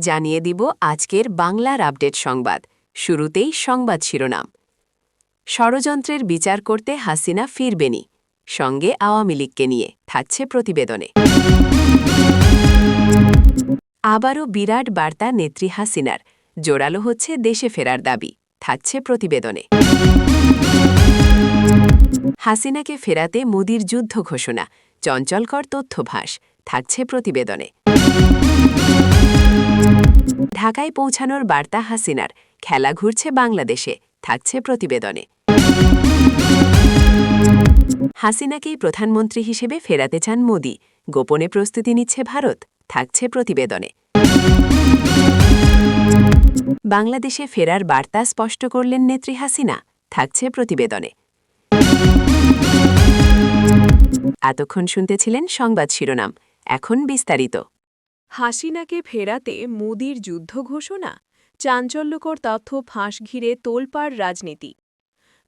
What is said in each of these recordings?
জানিয়ে দিব আজকের বাংলার আপডেট সংবাদ। শুরুতেই সংবাদ শিরোনাম। ষড়যন্ত্রের বিচার করতে হাসিনা ফিরবেনি, সঙ্গে আওয়ামী লীগকে নিয়ে থাকছে প্রতিবেদনে। আবারও বিরাট বার্তা নেত্রী হাসিনার, জোরালো হচ্ছে দেশে ফেরার দাবি, থাকছে প্রতিবেদনে। হাসিনাকে ফেরাতে মোদির যুদ্ধ ঘোষণা, চঞ্চলকর তথ্যভাস, থাকছে প্রতিবেদনে। ঢাকায় পৌঁছানোর বার্তা হাসিনার, খেলা ঘুরছে বাংলাদেশে, থাকছে প্রতিবেদনে। হাসিনাকেই প্রধানমন্ত্রী হিসেবে ফেরাতে চান মোদি, গোপনে প্রস্তুতি নিচ্ছে ভারত, থাকছে প্রতিবেদনে। বাংলাদেশে ফেরার বার্তা স্পষ্ট করলেন নেত্রী হাসিনা, থাকছে প্রতিবেদনে। এতক্ষণ শুনতেছিলেন সংবাদ শিরোনাম, এখন বিস্তারিত। হাসিনাকে ফেরাতে মোদির যুদ্ধ ঘোষণা, চাঞ্চল্যকর তথ্য ফাঁস ঘিরে তোলপাড় রাজনীতি।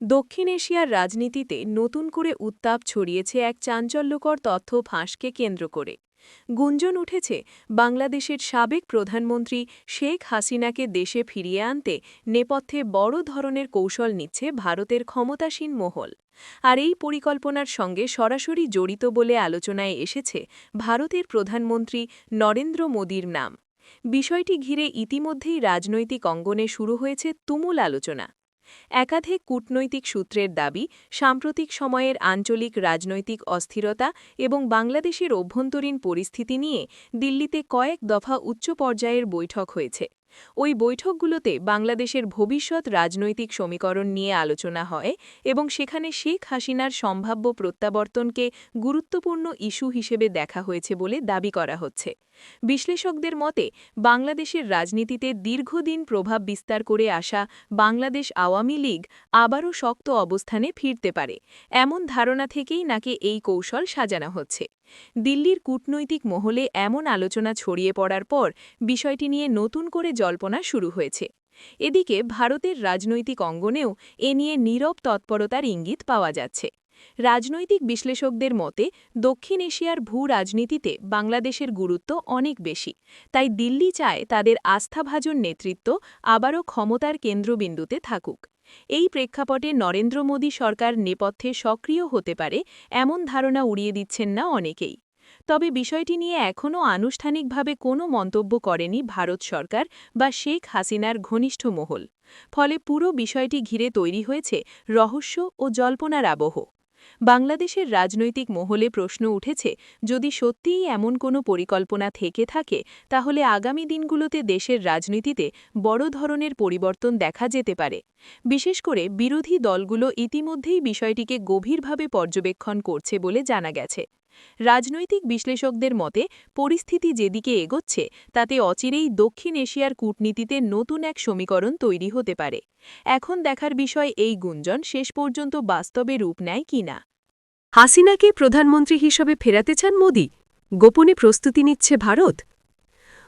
দক্ষিণ এশিয়ার রাজনীতিতে নতুন করে উত্তাপ ছড়িয়েছে এক চাঞ্চল্যকর তথ্য ফাঁসকে কেন্দ্র করে। গুঞ্জন উঠেছে বাংলাদেশের সাবেক প্রধানমন্ত্রী শেখ হাসিনাকে দেশে ফিরিয়ে আনতে নেপথ্যে বড় ধরনের কৌশল নিচ্ছে ভারতের ক্ষমতাসীন মহল। আর এই পরিকল্পনার সঙ্গে সরাসরি জড়িত বলে আলোচনায় এসেছে ভারতের প্রধানমন্ত্রী নরেন্দ্র মোদীর নাম। বিষয়টি ঘিরে ইতিমধ্যেই রাজনৈতিক অঙ্গনে শুরু হয়েছে তুমুল আলোচনা। একাধিক কূটনৈতিক সূত্রের দাবি, সাম্প্রতিক সময়ের আঞ্চলিক রাজনৈতিক অস্থিরতা এবং বাংলাদেশের অভ্যন্তরীণ পরিস্থিতি নিয়ে দিল্লিতে কয়েক দফা উচ্চ পর্যায়ের বৈঠক হয়েছে। ওই বৈঠকগুলোতে বাংলাদেশের ভবিষ্যৎ রাজনৈতিক সমীকরণ নিয়ে আলোচনা হয় এবং সেখানে শেখ হাসিনার সম্ভাব্য প্রত্যাবর্তনকে গুরুত্বপূর্ণ ইস্যু হিসেবে দেখা হয়েছে বলে দাবি করা হচ্ছে। বিশ্লেষকদের মতে, বাংলাদেশের রাজনীতিতে দীর্ঘদিন প্রভাব বিস্তার করে আসা বাংলাদেশ আওয়ামী লীগ আবারও শক্ত অবস্থানে ফিরতে পারে, এমন ধারণা থেকেই নাকি এই কৌশল সাজানো হচ্ছে। দিল্লির কূটনৈতিক মহলে এমন আলোচনা ছড়িয়ে পড়ার পর বিষয়টি নিয়ে নতুন করে জল্পনা শুরু হয়েছে। এদিকে ভারতের রাজনৈতিক অঙ্গনেও এ নিয়ে নীরব তৎপরতার ইঙ্গিত পাওয়া যাচ্ছে। রাজনৈতিক বিশ্লেষকদের মতে, দক্ষিণ এশিয়ার ভূ-রাজনীতিতে বাংলাদেশের গুরুত্ব অনেক বেশি, তাই দিল্লি চায় তাদের আস্থাভাজন নেতৃত্ব আবারও ক্ষমতার কেন্দ্রবিন্দুতে থাকুক। এই প্রেক্ষাপটে নরেন্দ্র মোদী সরকার নেপথ্যে সক্রিয় হতে পারে, এমন ধারণা উড়িয়ে দিচ্ছেন না অনেকেই। তবে বিষয়টি নিয়ে এখনও আনুষ্ঠানিকভাবে কোনো মন্তব্য করেনি ভারত সরকার বা শেখ হাসিনার ঘনিষ্ঠ মহল। ফলে পুরো বিষয়টি ঘিরে তৈরি হয়েছে রহস্য ও জল্পনার আবহ। বাংলাদেশের রাজনৈতিক মহলে প্রশ্ন উঠেছে, যদি সত্যিই এমন কোনো পরিকল্পনা থেকে থাকে, তাহলে আগামী দিনগুলোতে দেশের রাজনীতিতে বড় ধরনের পরিবর্তন দেখা যেতে পারে। বিশেষ করে বিরোধী দলগুলো ইতিমধ্যেই বিষয়টিকে গভীরভাবে পর্যবেক্ষণ করছে বলে জানা গেছে। রাজনৈতিক বিশ্লেষকদের মতে, পরিস্থিতি যেদিকে এগোচ্ছে তাতে অচিরেই দক্ষিণ এশিয়ার কূটনীতিতে নতুন এক সমীকরণ তৈরি হতে পারে। এখন দেখার বিষয় এই গুঞ্জন শেষ পর্যন্ত বাস্তবে রূপ নেয় কিনা। হাসিনাকে প্রধানমন্ত্রী হিসেবে ফেরাতে চান মোদি, গোপনে প্রস্তুতি নিচ্ছে ভারত।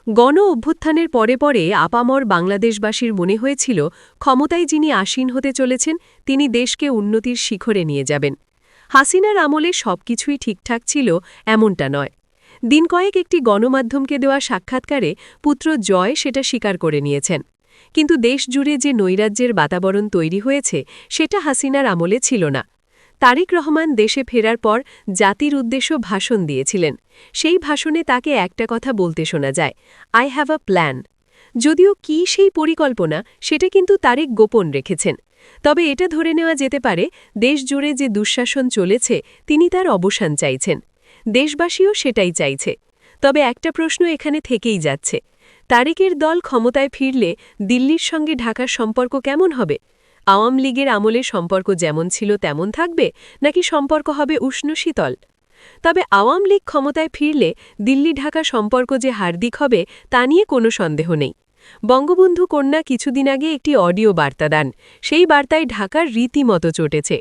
গণ অভ্যুত্থানের পরে পরে আপামর বাংলাদেশবাসীর মনে হয়েছিল ক্ষমতায় যিনি আসীন হতে চলেছেন তিনি দেশকে উন্নতির শিখরে নিয়ে যাবেন। হাসিনার আমলে সবকিছুই ঠিকঠাক ছিল এমনটা নয়। দিন কয়েক একটি গণমাধ্যমকে দেওয়া সাক্ষাৎকারে পুত্র জয় সেটা স্বীকার করে নিয়েছেন। কিন্তু দেশ জুড়ে যে নৈরাজ্যের বাতাবরণ তৈরি হয়েছে সেটা হাসিনার আমলে ছিল না। তারেক রহমান দেশে ফেরার পর জাতির উদ্দেশ্য ভাষণ দিয়েছিলেন। সেই ভাষণে তাকে একটা কথা বলতে শোনা যায়, আই হ্যাভ আ প্ল্যান। যদিও কি সেই পরিকল্পনা সেটা কিন্তু তারেক গোপন রেখেছেন। তবে এটা ধরে নেওয়া যেতে পারে দেশ জুড়ে যে দুঃশাসন চলেছে তিনি তার অবসান চাইছেন। দেশবাসীও সেটাই চাইছে। তবে একটা প্রশ্ন এখানে থেকেই যাচ্ছে, তারেকের দল ক্ষমতায় ফিরলে দিল্লির সঙ্গে ঢাকার সম্পর্ক কেমন হবে? আওয়ামী লীগের আমলে সম্পর্ক যেমন ছিল তেমন থাকবে, নাকি সম্পর্ক হবে উষ্ণ শীতল? তবে আওয়ামী লীগ ক্ষমতায় ফিরলে দিল্লি ঢাকা সম্পর্ক যে হার্দিক হবে তা নিয়ে কোনো সন্দেহ নেই। বঙ্গবন্ধু কন্যা কিছুদিন আগে একটি অডিও বার্তা দেন, সেই বার্তায় ঢাকার রীতিমতো চটেছে।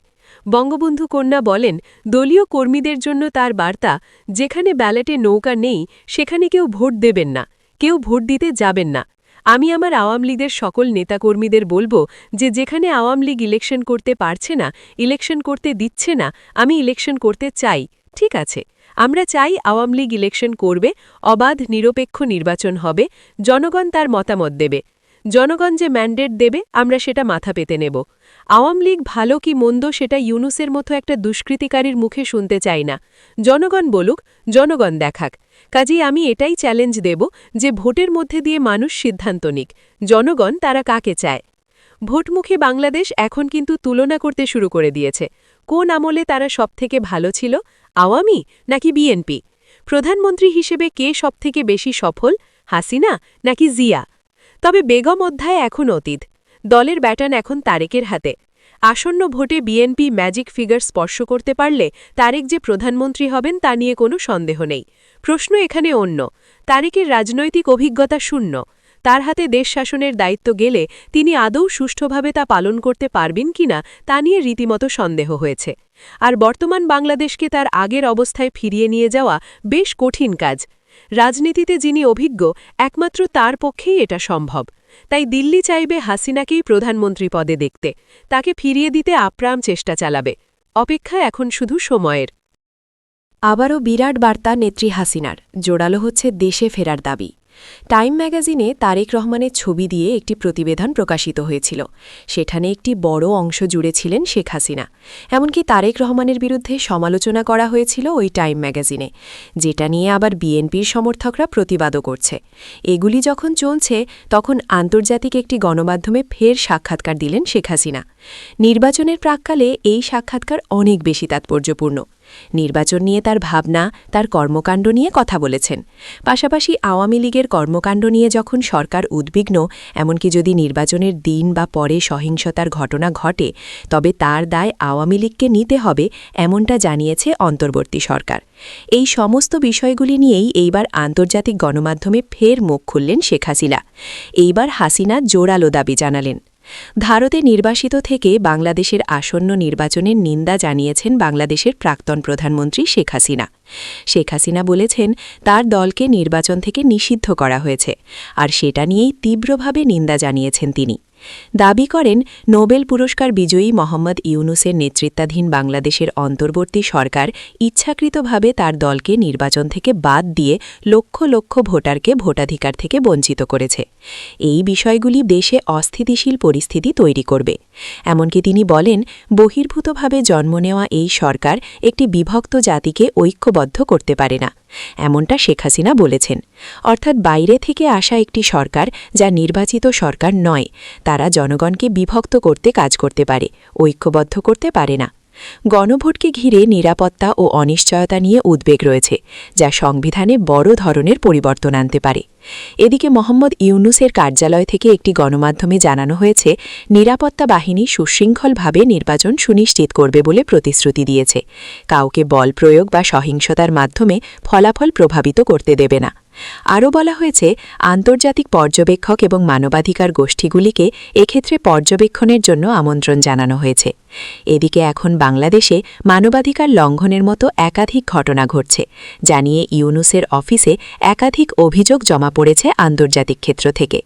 বঙ্গবন্ধু কন্যা বলেন, দলীয় কর্মীদের জন্য তার বার্তা, যেখানে ব্যালটে নৌকা নেই সেখানে কেউ ভোট দেবেন না, কেউ ভোট দিতে যাবেন না। আমি আমার আওয়ামী লীগের সকল নেতাকর্মীদের বলবো যে যেখানে আওয়ামী লীগ ইলেকশন করতে পারছে না, ইলেকশন করতে দিচ্ছে না, আমি ইলেকশন করতে চাই, ঠিক আছে। আমরা চাই আওয়ামী লীগ ইলেকশন করবে, অবাধ নিরপেক্ষ নির্বাচন হবে, জনগণ তার মতামত দেবে। জনগণ যে ম্যান্ডেট দেবে আমরা সেটা মাথা পেতে নেব। আওয়ামী লীগ ভালো কি মন্দ সেটা ইউনূসের মতো একটা দুষ্কৃতিকারীর মুখে শুনতে চাই না। জনগণ বলুক, জনগণ দেখাক। কাজেই আমি এটাই চ্যালেঞ্জ দেব যে ভোটের মধ্যে দিয়ে মানুষ সিদ্ধান্ত নিক, জনগণ তারা কাকে চায়। ভোটমুখী বাংলাদেশ এখন কিন্তু তুলনা করতে শুরু করে দিয়েছে। কোন আমলে তারা সবথেকে ভালো ছিল, আওয়ামী নাকি বিএনপি? প্রধানমন্ত্রী হিসেবে কে সবথেকে বেশি সফল, হাসিনা নাকি জিয়া? তবে বেগম অধ্যায় এখন অতীত। দলের ব্যাটন এখন তারেকের হাতে। আসন্ন ভোটে বিএনপি ম্যাজিক ফিগার স্পর্শ করতে পারলে তারেক যে প্রধানমন্ত্রী হবেন তা নিয়ে কোনো সন্দেহ নেই। প্রশ্ন এখানে অন্য। তারেকের রাজনৈতিক অভিজ্ঞতা শূন্য। তার হাতে দেশ শাসনের দায়িত্ব গেলে তিনি আদৌ সুষ্ঠুভাবে তা পালন করতে পারবেন কিনা তা নিয়ে রীতিমতো সন্দেহ হয়েছে। আর বর্তমান বাংলাদেশকে তার আগের অবস্থায় ফিরিয়ে নিয়ে যাওয়া বেশ কঠিন কাজ। রাজনীতিতে যিনি অভিজ্ঞ, একমাত্র তার পক্ষেই এটা সম্ভব। তাই দিল্লি চাইবে হাসিনাকেই প্রধানমন্ত্রী পদে দেখতে, তাকে ফিরিয়ে দিতে আপ্রাণ চেষ্টা চালাবে। অপেক্ষা এখন শুধু সময়ের। আবারও বিরাট বার্তা নেত্রী হাসিনার, জোরালো হচ্ছে দেশে ফেরার দাবি। টাইম ম্যাগাজিনে তারেক রহমানের ছবি দিয়ে একটি প্রতিবেদন প্রকাশিত হয়েছিল। সেখানে একটি বড় অংশ জুড়ে ছিলেন শেখ হাসিনা। এমনকি তারেক রহমানের বিরুদ্ধে সমালোচনা করা হয়েছিল ওই টাইম ম্যাগাজিনে, যেটা নিয়ে আবার বিএনপির সমর্থকরা প্রতিবাদও করছে। এগুলি যখন চলছে তখন আন্তর্জাতিক একটি গণমাধ্যমে ফের সাক্ষাৎকার দিলেন শেখ হাসিনা। নির্বাচনের প্রাক্কালে এই সাক্ষাৎকার অনেক বেশি তাৎপর্যপূর্ণ। নির্বাচন নিয়ে তার ভাবনা, তার কর্মকাণ্ড নিয়ে কথা বলেছেন। পাশাপাশি আওয়ামী লীগের কর্মকাণ্ড নিয়ে যখন সরকার উদ্বিগ্ন, এমনকি যদি নির্বাচনের দিন বা পরে সহিংসতার ঘটনা ঘটে তবে তার দায় আওয়ামী লীগকে নিতে হবে, এমনটা জানিয়েছে অন্তর্বর্তী সরকার। এই সমস্ত বিষয়গুলি নিয়েই এইবার আন্তর্জাতিক গণমাধ্যমে ফের মুখ খুললেন শেখ হাসিনা। এইবার হাসিনা জোরালো দাবি জানালেন। ভারতে নির্বাসিত থেকে বাংলাদেশের আসন্ন নির্বাচনের নিন্দা জানিয়েছেন বাংলাদেশের প্রাক্তন প্রধানমন্ত্রী শেখ হাসিনা। শেখ হাসিনা বলেছেন তার দলকে নির্বাচন থেকে নিষিদ্ধ করা হয়েছে, আর সেটা নিয়েই তীব্রভাবে নিন্দা জানিয়েছেন তিনি। দাবি করেন নোবেল পুরস্কার বিজয়ী মোহাম্মদ ইউনূসের নেতৃত্বাধীন বাংলাদেশের অন্তর্বর্তী সরকার ইচ্ছাকৃতভাবে তার দলকে নির্বাচন থেকে বাদ দিয়ে লক্ষ লক্ষ ভোটারকে ভোটাধিকার থেকে বঞ্চিত করেছে। এই বিষয়গুলি দেশে অস্থিতিশীল পরিস্থিতি তৈরি করবে। এমনকি তিনি বলেন বহির্ভূতভাবে জন্ম নেওয়া এই সরকার একটি বিভক্ত জাতিকে ঐক্যবদ্ধ করতে পারে না, এমনটা শেখ হাসিনা বলেছেন। অর্থাৎ বাইরে থেকে আসা একটি সরকার যা নির্বাচিত সরকার নয়, তারা জনগণকে বিভক্ত করতে কাজ করতে পারে, ঐক্যবদ্ধ করতে পারে না। গণভোটকে ঘিরে নিরাপত্তা ও অনিশ্চয়তা নিয়ে উদ্বেগ রয়েছে, যা সংবিধানে বড় ধরনের পরিবর্তন আনতে পারে। এদিকে মোহাম্মদ ইউনূসের কার্যালয় থেকে একটি গণমাধ্যমে জানানো হয়েছে নিরাপত্তা বাহিনী সুশৃঙ্খলভাবে নির্বাচন সুনিশ্চিত করবে বলে প্রতিশ্রুতি দিয়েছে, কাউকে বল প্রয়োগ বা সহিংসতার মাধ্যমে ফলাফল প্রভাবিত করতে দেবে না। আরও বলা হয়েছে আন্তর্জাতিক পর্যবেক্ষক এবং মানবাধিকার গোষ্ঠীগুলিকে এক্ষেত্রে পর্যবেক্ষণের জন্য আমন্ত্রণ জানানো হয়েছে। এদিকে এখন বাংলাদেশে মানবাধিকার লঙ্ঘনের মতো একাধিক ঘটনা ঘটছে, জানিয়ে ইউনূসের অফিসে একাধিক অভিযোগ জমা পড়েছে আন্তর্জাতিক ক্ষেত্র থেকে।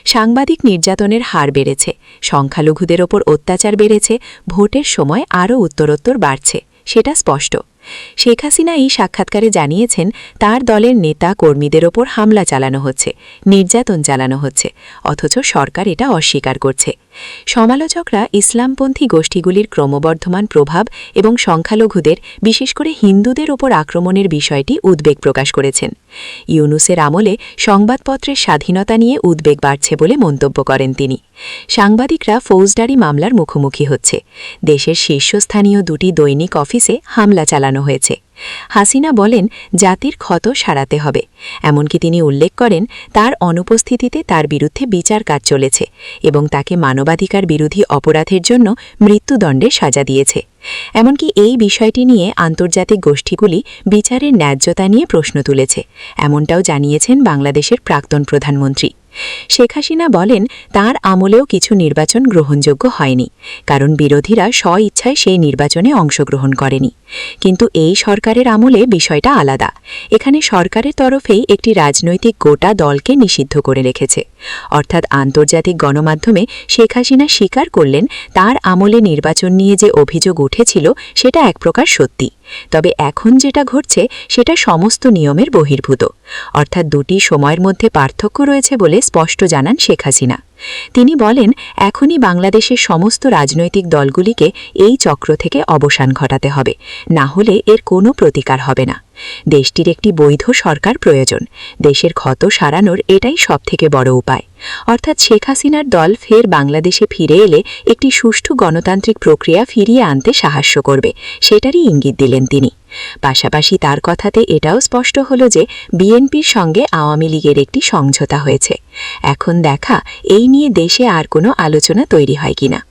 সাংবাদিক নির্যাতনের হার বেড়েছে, সংখ্যালঘুদের ওপর অত্যাচার বেড়েছে, ভোটের সময় আরও উত্তরোত্তর বাড়ছে, সেটা স্পষ্ট। শেখ হাসিনা এই সাক্ষাৎকারে জানিয়েছেন তার দলের নেতা কর্মীদের ওপর হামলা চালানো হচ্ছে, নির্যাতন চালানো হচ্ছে, অথচ সরকার এটা অস্বীকার করছে। সমালোচকরা ইসলামপন্থী গোষ্ঠীগুলির ক্রমবর্ধমান প্রভাব এবং সংখ্যালঘুদের, বিশেষ করে হিন্দুদের ওপর আক্রমণের বিষয়টি উদ্বেগ প্রকাশ করেছেন। ইউনূসের আমলে সংবাদপত্রের স্বাধীনতা নিয়ে উদ্বেগ বাড়ছে বলে মন্তব্য করেন তিনি। সাংবাদিকরা ফৌজদারি মামলার মুখোমুখি হচ্ছে। দেশের শীর্ষস্থানীয় দুটি দৈনিক অফিসে হামলা চালানো হয়েছে। হাসিনা বলেন জাতির ক্ষত সারাতে হবে। এমনকি তিনি উল্লেখ করেন তার অনুপস্থিতিতে তার বিরুদ্ধে বিচার কাজ চলেছে এবং তাকে মানবাধিকার বিরোধী অপরাধের জন্য মৃত্যুদণ্ডের সাজা দিয়েছে। এমনকি এই বিষয়টি নিয়ে আন্তর্জাতিক গোষ্ঠীগুলি বিচারের ন্যায্যতা নিয়ে প্রশ্ন তুলেছে, এমনটাও জানিয়েছেন বাংলাদেশের প্রাক্তন প্রধানমন্ত্রী। শেখ হাসিনা বলেন তার আমলেও কিছু নির্বাচন গ্রহণযোগ্য হয়নি, কারণ বিরোধীরা স্ব-ইচ্ছায় সেই নির্বাচনে অংশগ্রহণ করেনি। কিন্তু এই সরকারের আমলে বিষয়টা আলাদা। এখানে সরকারের তরফেই একটি রাজনৈতিক গোটা দলকে নিষিদ্ধ করে রেখেছে। অর্থাৎ আন্তর্জাতিক গণমাধ্যমে শেখ হাসিনা স্বীকার করলেন তার আমলে নির্বাচন নিয়ে যে অভিযোগ উঠেছিল সেটা এক প্রকার সত্যি। তবে এখন যেটা ঘটছে সেটা সমস্ত নিয়মের বহির্ভূত। অর্থাৎ দুটি সময়ের মধ্যে পার্থক্য রয়েছে বলে স্পষ্ট জানান শেখ হাসিনা। তিনি বলেন এখনই বাংলাদেশের সমস্ত রাজনৈতিক দলগুলিকে এই চক্র থেকে অবসান ঘটাতে হবে, না হলে এর কোনো প্রতিকার হবে না। দেশটির একটি বৈধ সরকার প্রয়োজন। দেশের ক্ষত সারানোর এটাই সবথেকে বড় উপায়। অর্থাৎ শেখ হাসিনার দল ফের বাংলাদেশে ফিরে এলে একটি সুষ্ঠু গণতান্ত্রিক প্রক্রিয়া ফিরিয়ে আনতে সাহায্য করবে, সেটারই ইঙ্গিত দিলেন তিনি। পাশাপাশি তার কথাতে এটাও স্পষ্ট হল যে বিএনপির সঙ্গে আওয়ামী লীগের একটি সমঝোতা হয়েছে। এখন দেখা এই নিয়ে দেশে আর কোনো আলোচনা তৈরি হয় কিনা।